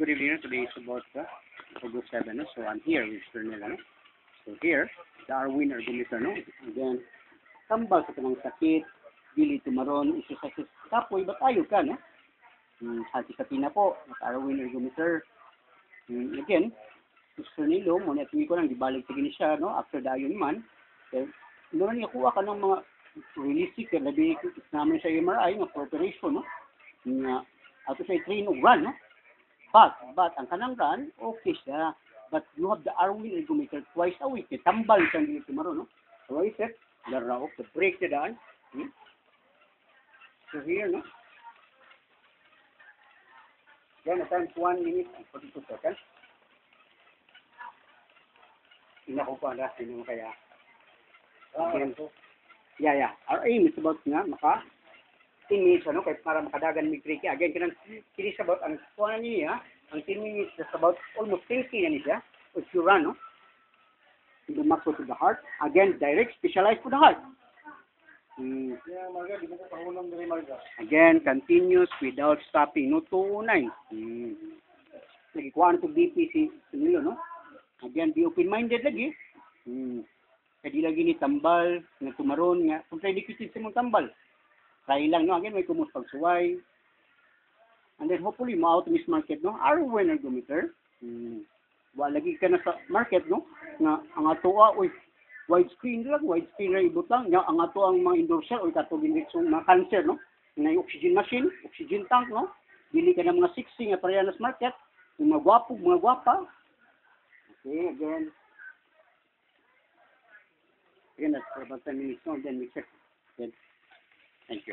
Good evening. Today is about August 7. No? So I'm here with Sir Nela. No? So here, the Arwin Ergometer. No? Again, tambal sa kanang sakit, dili tumaron, isa sa kapoy, ba't ayaw ka, no? Hati-hati na po, at Arwin Ergometer. Again, Sir Nilo, muna tuwi ko lang, dibalik sa gini siya, no? After dayon man, doon niya kuha ka ng mga realistic, labi namin sa MRI, ng operation, no? Ato siya i-train o run, no? But, ang kanang run, okay siya. But you have the Arwin Ergometer twice a week. Tambal siyang dito tomorrow, no? So, I said, laraw, to break the daan. So, here, no? Then, at times 1 minute and 42 seconds. Ina ko pa na, sino kaya? Again, yeah. Our aim is about nga, maka 10 minutes, ano, kaya para makadagan may tricky. Again, kinis about, ang kuha niya, ang 10 minutes is about almost 10 na niya. If you run, no? The muscle to the heart. Again, direct, specialized for the heart. Again, continuous without stopping. No, 209. Nagikuha to BP si Nilo, no? Again, be open-minded lagi. Kaya di lagi ni tambal, na tumaron nga. Kung tayo dikitid sa mong tambal. Try lang, no? Again, may kumus pagsuway. And then, hopefully, ma-out miss market, no? Arwin Ergometer. Lagi ka na sa market, no? Na ang atoa, widescreen lang na ibutang. Ang ato ang mga endorser, katugin dito mga cancer, no? Na oxygen machine, oxygen tank, no? Dili ka na mga 60 nga pareha na sa market. Yung mga gwapo, mga gwapa. Okay, again. Again, that's for about 10 minutes, no? Then we check. Then, thank you.